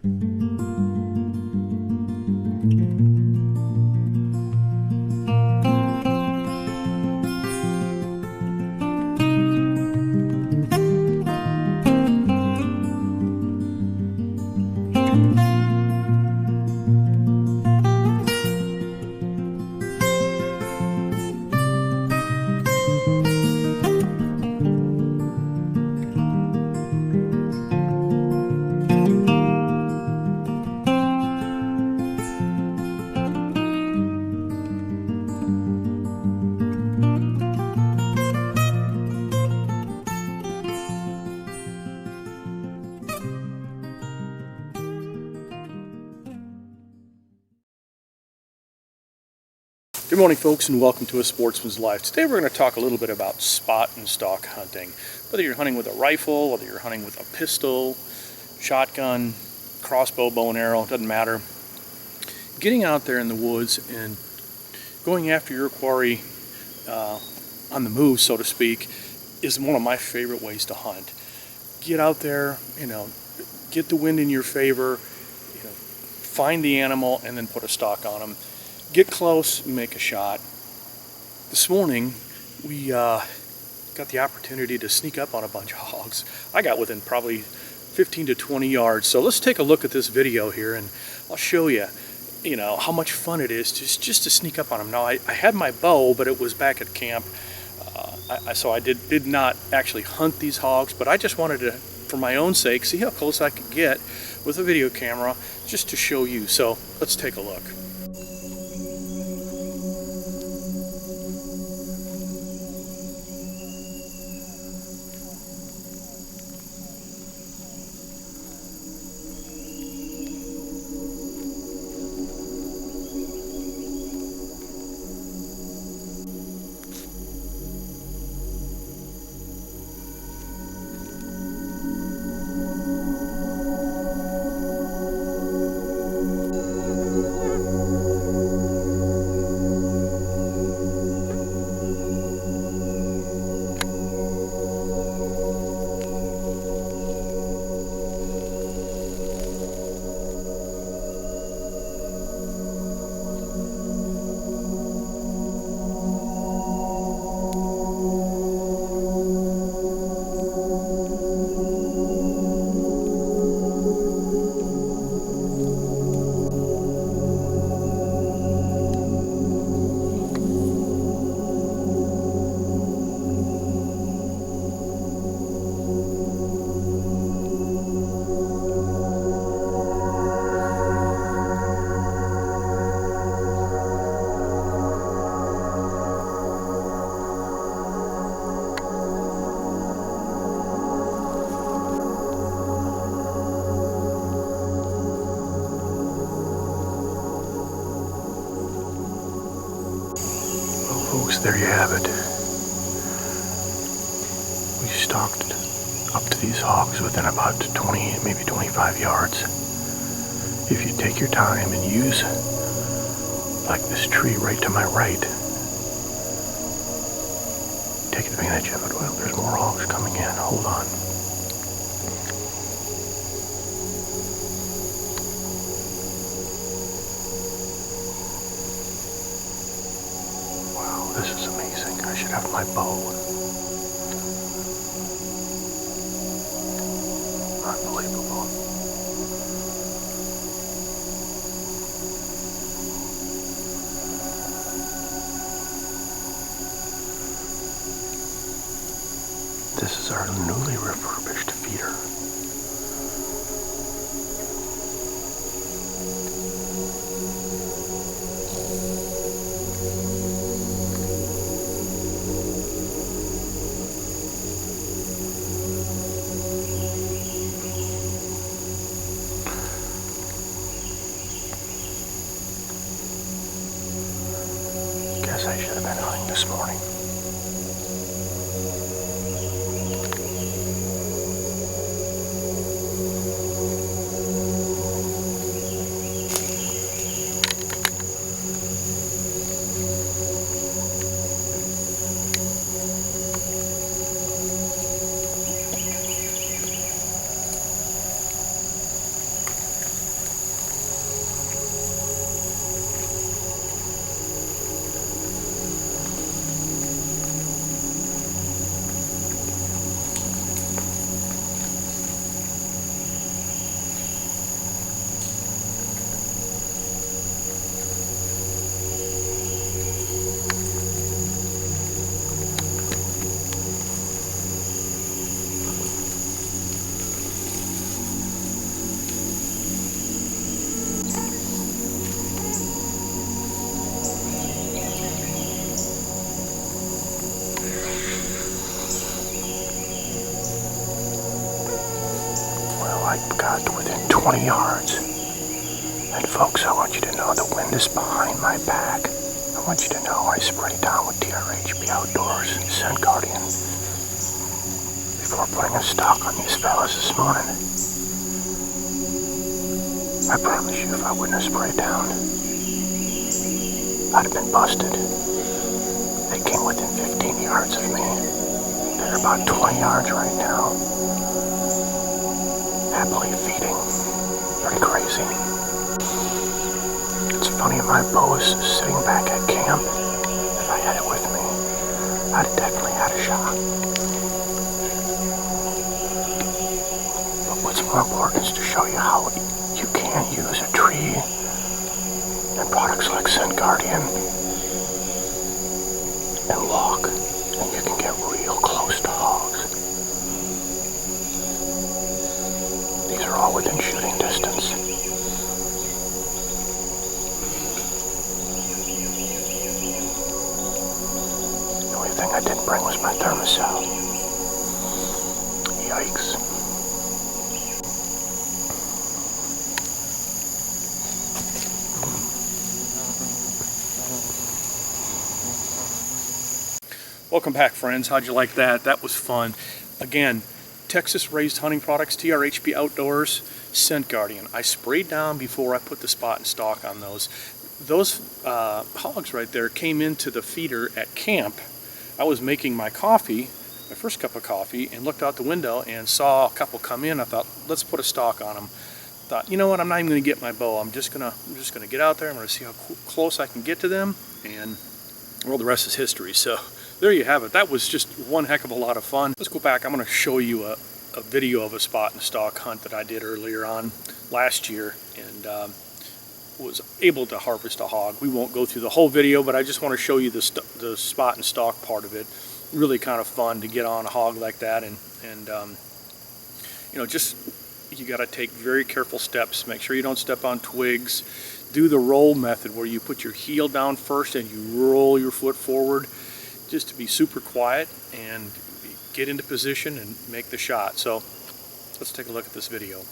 Good morning, folks, and welcome to A Sportsman's Life. Today we're going to talk a little bit about spot and stalk hunting. Whether you're hunting with a rifle, whether you're hunting with a pistol, shotgun, crossbow, bow and arrow, it doesn't matter. Getting out there in the woods and going after your quarry on the move, so to speak, is one of my favorite ways to hunt. Get out there, get the wind in your favor, find the animal and then put a stalk on them. Get close and make a shot. This morning we got the opportunity to sneak up on a bunch of hogs. I got within probably 15 to 20 yards. So let's take a look at this video here and I'll show you, how much fun it is just to sneak up on them. Now I had my bow, but it was back at camp. So I did not actually hunt these hogs, but I just wanted to, for my own sake, see how close I could get with a video camera just to show you. So let's take a look. Folks, there you have it. We stalked up to these hogs within about 20, maybe 25 yards. If you take your time and use, like this tree right to my right, take advantage of it. Well, there's more hogs coming in. Hold on. This is amazing. I should have my bow. Unbelievable. This is our newly refurbished feeder. I should have been hunting this morning. 20 yards. And folks, I want you to know the wind is behind my back. I want you to know I sprayed down with TRHB Outdoors Scent Guardian before putting a stalk on these fellas this morning. I promise you, if I wouldn't have sprayed down, I'd have been busted. They came within 15 yards of me. They're about 20 yards right now. Happily feeding. Pretty crazy. It's funny, my bow is sitting back at camp. If I had it with me, I'd have definitely had a shot. But what's more important is to show you how you can use a tree and products like Scent Guardian and lock, and you can get real close to hogs. These are all within shooting distance. The only thing I didn't bring was my thermosol. Yikes. Welcome back, friends. How'd you like that? That was fun. Again, Texas raised hunting products, TRHB Outdoors, Scent Guardian. I sprayed down before I put the spot and stalk on those. Those hogs right there came into the feeder at camp. I was making my coffee, my first cup of coffee, and looked out the window and saw a couple come in. I thought, let's put a stalk on them. Thought, you know what? I'm not even going to get my bow. I'm just gonna get out there. I'm going to see how close I can get to them, and well, the rest is history. So there you have it. That was just one heck of a lot of fun. Let's go back. I'm going to show you a video of a spot and stalk hunt that I did earlier on last year, and was able to harvest a hog. We won't go through the whole video, but I just want to show you the spot and stalk part of it. Really kind of fun to get on a hog like that, and you know, just you got to take very careful steps. Make sure you don't step on twigs. Do the roll method where you put your heel down first and you roll your foot forward, just to be super quiet and get into position and make the shot. So let's take a look at this video.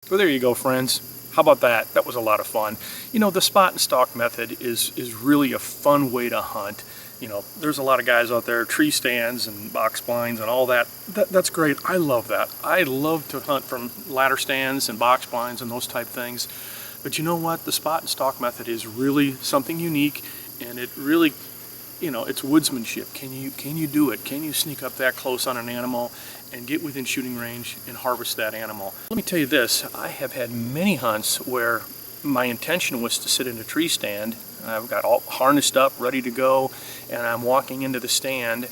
So there you go, friends. How about that? That was a lot of fun. You know, the spot and stalk method is really a fun way to hunt. You know, there's a lot of guys out there, tree stands and box blinds and all that. That's great. I love that. I love to hunt from ladder stands and box blinds and those type things. But you know what? The spot and stalk method is really something unique, and it really, you know, it's woodsmanship. Can you do it? Can you sneak up that close on an animal and get within shooting range and harvest that animal? Let me tell you this, I have had many hunts where my intention was to sit in a tree stand. I've got all harnessed up, ready to go, and I'm walking into the stand,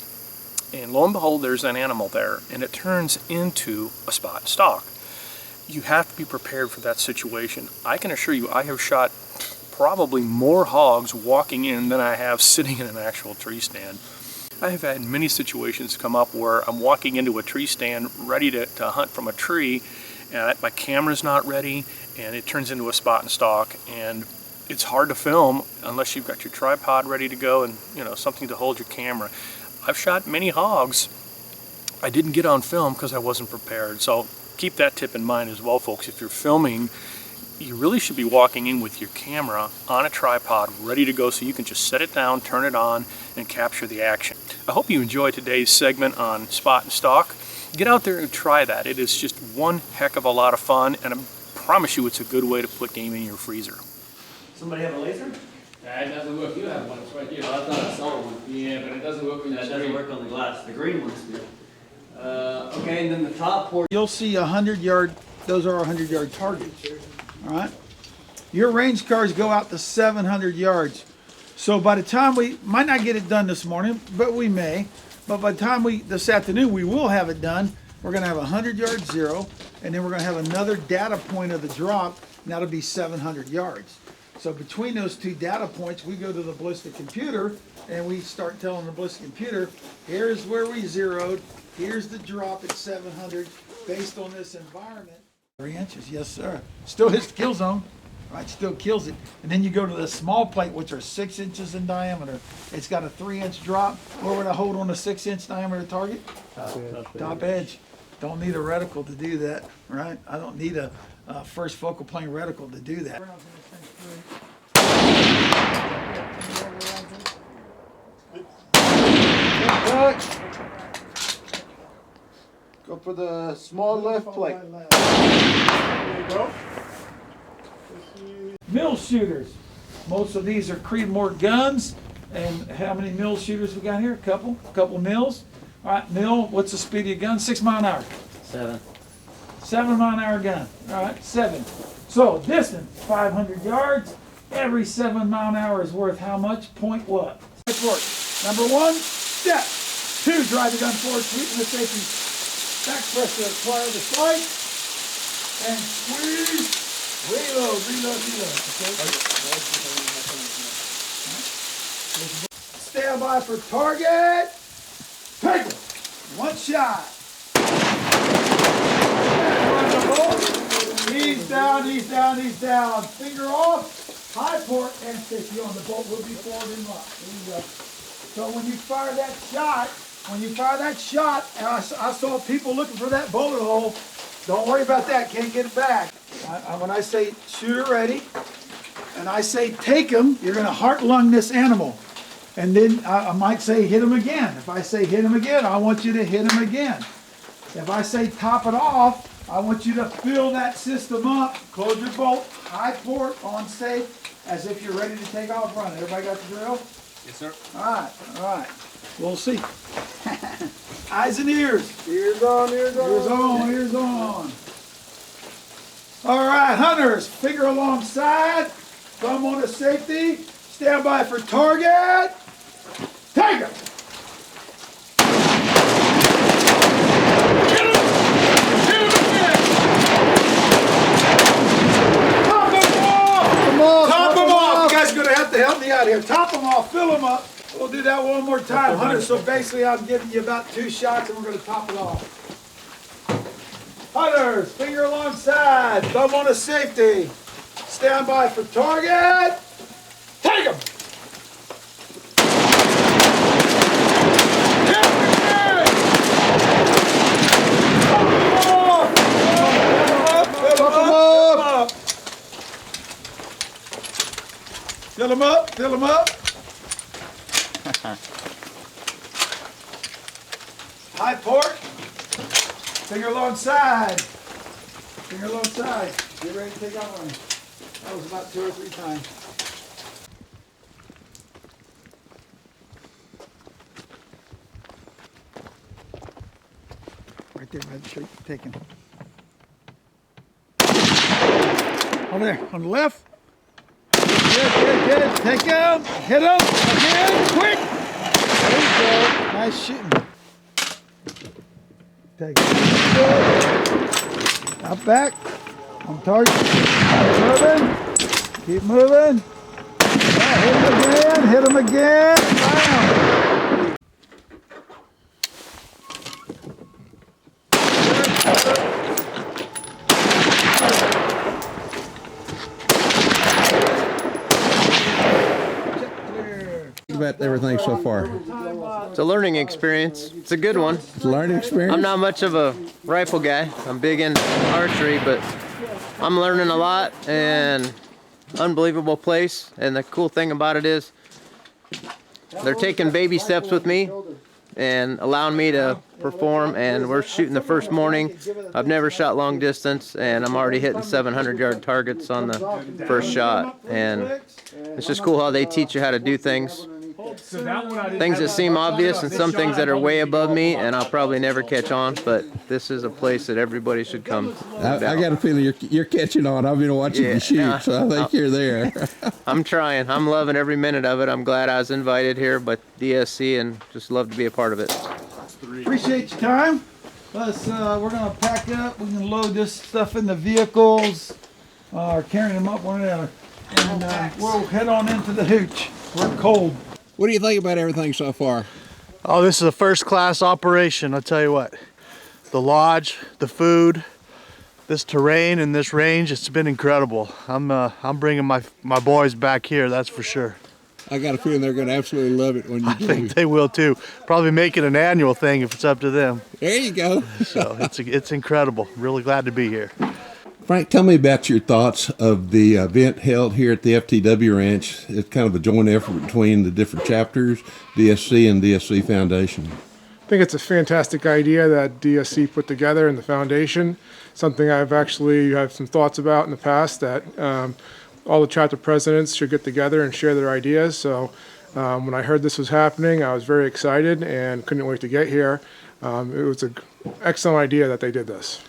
and lo and behold, there's an animal there, and it turns into a spot and stalk. You have to be prepared for that situation. I can assure you, I have shot probably more hogs walking in than I have sitting in an actual tree stand. I have had many situations come up where I'm walking into a tree stand ready to hunt from a tree, and my camera's not ready, and it turns into a spot and stalk, and it's hard to film unless you've got your tripod ready to go and, you know, something to hold your camera. I've shot many hogs I didn't get on film because I wasn't prepared. So keep that tip in mind as well, folks. If you're filming, you really should be walking in with your camera on a tripod ready to go, so you can just set it down, turn it on, and capture the action. I hope you enjoyed today's segment on spot and stalk. Get out there and try that. It is just one heck of a lot of fun, and I promise you it's a good way to put game in your freezer. Somebody have a laser? It doesn't work. You have one. It's right here. That's not a solid one. Yeah, but it doesn't work on the That screen. doesn't work on the glass. The green ones do. Okay, and then the top port. You'll see 100-yard, those are 100-yard targets, all right? Your range cars go out to 700 yards. So by the time we might not get it done this morning, but we may, but by the time this afternoon, we will have it done. We're gonna have 100-yard zero, and then we're gonna have another data point of the drop, and that'll be 700 yards. So between those two data points, we go to the ballistic computer, and we start telling the ballistic computer, here's where we zeroed, here's the drop at 700, based on this environment. 3 inches, yes sir. Still hits the kill zone, right? Still kills it. And then you go to the small plate, which are 6 inches in diameter. It's got a 3-inch drop. Where would I hold on a 6-inch diameter target? Top edge. Don't need a reticle to do that, right? I don't need a first focal plane reticle to do that. Go for the small left plate. There you go. Mill shooters. Most of these are Creedmoor guns. And how many mill shooters we got here? A couple mills. All right, mill, what's the speed of your gun? 6 mile an hour. 7. 7 mile an hour gun. All right, 7. So distance, 500 yards. Every 7 mile an hour is worth how much? Point what? Work. Number 1, step. 2, drive the gun forward, sweeten the safety back pressure, acquire the sight, and squeeze. Reload. Okay. Stand by for target. Take it. 1 shot. He's down. Finger off. High port and safety on the bolt will be forward and locked. There you go. So when you fire that shot, and I saw people looking for that bullet hole. Don't worry about that. Can't get it back. When I say shooter ready, and I say take him, you're going to heart lung this animal. And then I might say hit him again. If I say hit him again, I want you to hit him again. If I say top it off, I want you to fill that system up, close your bolt, high port, on safe, as if you're ready to take off running. Everybody got the drill? Yes, sir. All right. We'll see. Eyes and ears. Ears on. Ears on. All right, hunters, finger alongside, thumb on the safety, stand by for target. Take it. Top them off. You guys are going to have to help me out here. Top them off, fill them up. We'll do that one more time, Hunter. So basically I'm giving you about 2 shots and we're going to top it off. Hunters, finger alongside, thumb on the safety. Stand by for target. Take them. Fill them up. High port. Finger alongside. Get ready to take out one. That was about 2 or 3 times. Right there, right straight. Take him. Over there, on the left. Good. Take him. Hit him. Again. Quick. There you go. Nice shooting. Take it. Up back. On target. Keep moving. Hit him again. Bam. About everything so far. It's a learning experience. It's a good one. It's a learning experience. I'm not much of a rifle guy. I'm big into archery, but I'm learning a lot, and unbelievable place. And the cool thing about it is they're taking baby steps with me and allowing me to perform, and we're shooting the first morning. I've never shot long distance, and I'm already hitting 700-yard targets on the first shot. And it's just cool how they teach you how to do things. Things that seem obvious and some things that are way above me, and I'll probably never catch on, but this is a place that everybody should come. I got a feeling you're catching on. I've been watching you shoot, so I think you're there. I'm trying. I'm loving every minute of it. I'm glad I was invited here by DSC and just love to be a part of it. Appreciate your time. We're gonna pack up. We're gonna load this stuff in the vehicles, or carrying them up one or the other, and we'll head on into the hooch. We're cold. What do you think about everything so far? Oh, this is a first-class operation, I'll tell you what. The lodge, the food, this terrain and this range, it's been incredible. I'm bringing my boys back here, that's for sure. I got a feeling they're going to absolutely love it when you do. I think they will too. Probably make it an annual thing if it's up to them. There you go. So it's incredible. Really glad to be here. Frank, tell me about your thoughts of the event held here at the FTW Ranch. It's kind of a joint effort between the different chapters, DSC and DSC Foundation. I think it's a fantastic idea that DSC put together in the foundation. Something I've actually had some thoughts about in the past, that all the chapter presidents should get together and share their ideas. So when I heard this was happening, I was very excited and couldn't wait to get here. It was an excellent idea that they did this.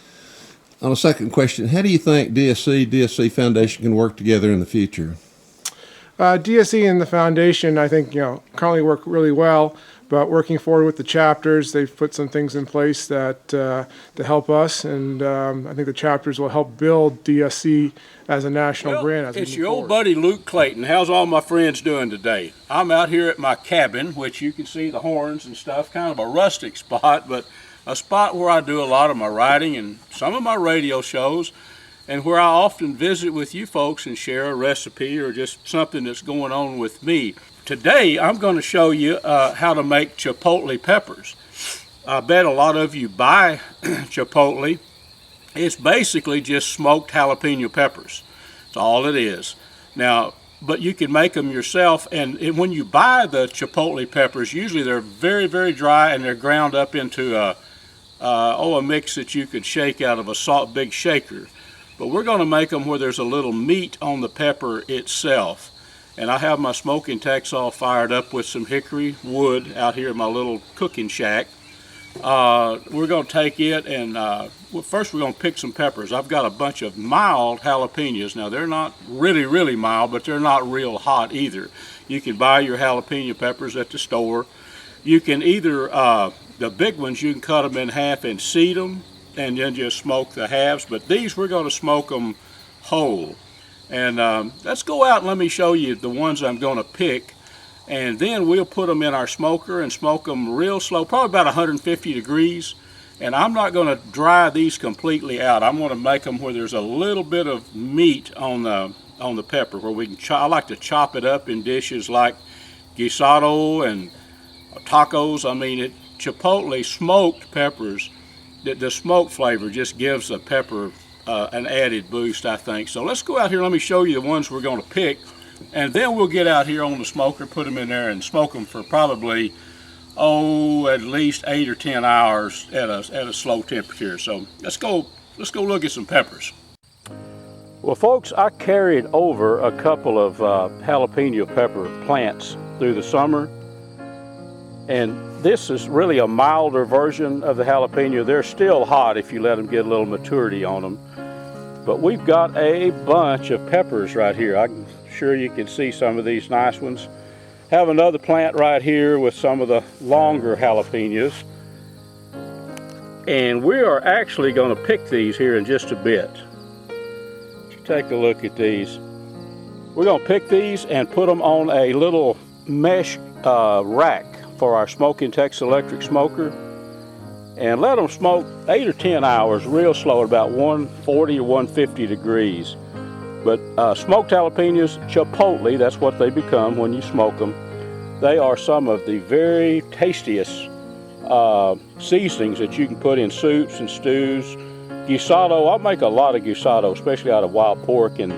On a second question, how do you think DSC Foundation can work together in the future? DSC and the foundation, I think, currently work really well, but working forward with the chapters, they've put some things in place that to help us, and I think the chapters will help build DSC as a national brand. As it's your old buddy Luke Clayton. How's all my friends doing today? I'm out here at my cabin, which you can see the horns and stuff, kind of a rustic spot, but a spot where I do a lot of my writing and some of my radio shows, and where I often visit with you folks and share a recipe or just something that's going on with me. Today I'm going to show you how to make chipotle peppers. I bet a lot of you buy chipotle. It's basically just smoked jalapeno peppers. That's all it is. Now, but you can make them yourself, and when you buy the chipotle peppers, usually they're very, very dry and they're ground up into a mix that you could shake out of a big shaker. But we're going to make them where there's a little meat on the pepper itself. And I have my smoking Texas fired up with some hickory wood out here in my little cooking shack. We're going to take it and first we're going to pick some peppers. I've got a bunch of mild jalapenos. Now they're not really, really mild, but they're not real hot either. You can buy your jalapeno peppers at the store. You can either, the big ones, you can cut them in half and seed them and then just smoke the halves. But these, we're going to smoke them whole. And let's go out and let me show you the ones I'm going to pick. And then we'll put them in our smoker and smoke them real slow, probably about 150 degrees. And I'm not going to dry these completely out. I'm going to make them where there's a little bit of meat on the pepper, where we can I like to chop it up in dishes like guisado and tacos. I mean, chipotle smoked peppers, the smoke flavor just gives the pepper an added boost, I think. So let's go out here. Let me show you the ones we're going to pick. And then we'll get out here on the smoker, put them in there and smoke them for probably, at least 8 or 10 hours at a slow temperature. So let's go look at some peppers. Well, folks, I carried over a couple of jalapeno pepper plants through the summer. And this is really a milder version of the jalapeno. They're still hot if you let them get a little maturity on them. But we've got a bunch of peppers right here. I'm sure you can see some of these nice ones. Have another plant right here with some of the longer jalapenos. And we are actually going to pick these here in just a bit. Take a look at these. We're going to pick these and put them on a little mesh rack for our smoking Texas electric smoker, and let them smoke 8 or 10 hours real slow at about 140 or 150 degrees. But smoked jalapenos, chipotle, that's what they become when you smoke them. They are some of the very tastiest seasonings that you can put in soups and stews. Guisado, I'll make a lot of guisado, especially out of wild pork and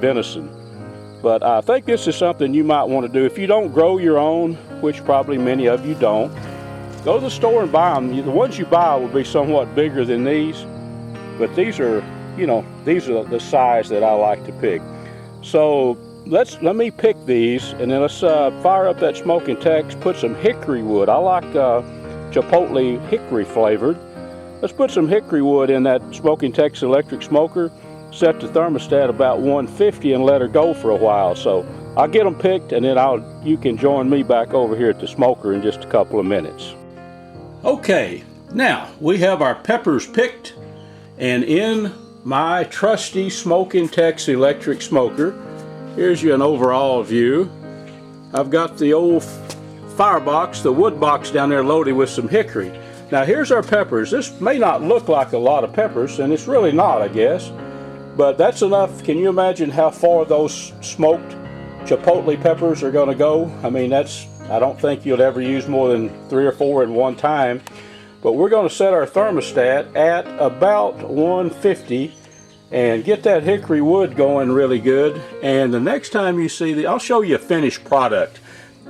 venison. But I think this is something you might want to do. If you don't grow your own, which probably many of you don't, go to the store and buy them. The ones you buy will be somewhat bigger than these, but these are, you know, these are the size that I like to pick. So let me pick these, and then let's fire up that smoking Tex, put some hickory wood. I like chipotle hickory flavored. Let's put some hickory wood in that smoking Tex electric smoker, set the thermostat about 150 and let her go for a while. So I'll get them picked, and then you can join me back over here at the smoker in just a couple of minutes. Okay, now we have our peppers picked, and in my trusty smoking Tex electric smoker, here's you an overall view. I've got the old firebox, the wood box down there loaded with some hickory. Now here's our peppers. This may not look like a lot of peppers, and it's really not, I guess, but that's enough. Can you imagine how far those smoked chipotle peppers are going to go? I mean, I don't think you'll ever use more than 3 or 4 in one time. But we're going to set our thermostat at about 150 and get that hickory wood going really good. And the next time you see I'll show you a finished product.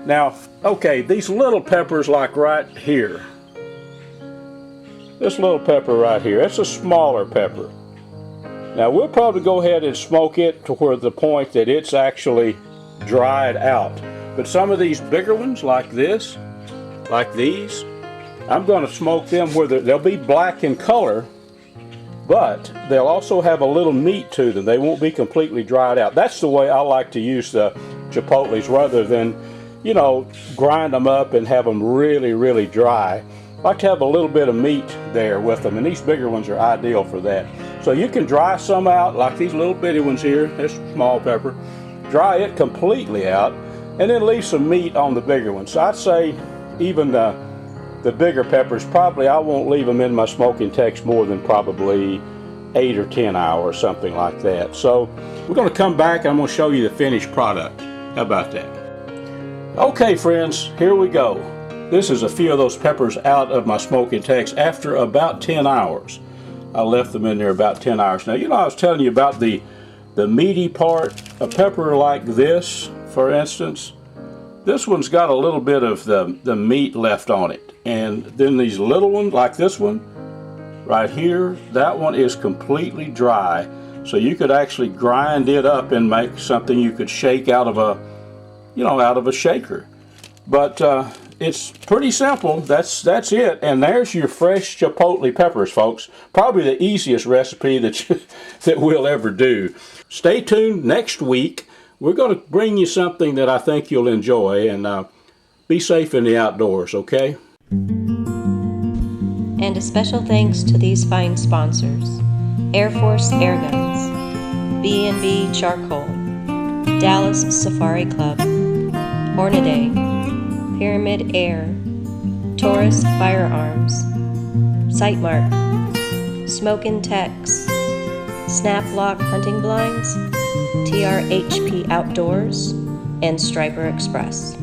Now, okay, these little peppers, like right here. This little pepper right here, that's a smaller pepper. Now we'll probably go ahead and smoke it to where the point that it's actually dried out. But some of these bigger ones, like this, like these, I'm going to smoke them where they'll be black in color, but they'll also have a little meat to them. They won't be completely dried out. That's the way I like to use the chipotles, rather than, you know, grind them up and have them really, really dry. I like to have a little bit of meat there with them, and these bigger ones are ideal for that. So you can dry some out, like these little bitty ones here, this small pepper. Dry it completely out, and then leave some meat on the bigger ones. So I'd say even the bigger peppers, probably I won't leave them in my smoking Tex more than probably 8 or 10 hours, something like that. So we're going to come back, I'm going to show you the finished product. How about that? Okay friends, here we go. This is a few of those peppers out of my smoking Tex after about 10 hours. I left them in there about 10 hours. Now, you know, I was telling you about the meaty part. A pepper like this, for instance, this one's got a little bit of the meat left on it. And then these little ones, like this one, right here, that one is completely dry. So you could actually grind it up and make something you could shake out of a, you know, out of a shaker. But it's pretty simple. That's it. And there's your fresh chipotle peppers, folks. Probably the easiest recipe that we'll ever do. Stay tuned next week. We're going to bring you something that I think you'll enjoy, and be safe in the outdoors, okay? And a special thanks to these fine sponsors: Air Force Air Guns, B&B Charcoal, Dallas Safari Club, Hornaday, Pyramid Air, Taurus Firearms, Sightmark, Smokin' Tex, Snaplock Hunting Blinds, TRHP Outdoors, and Striper Express.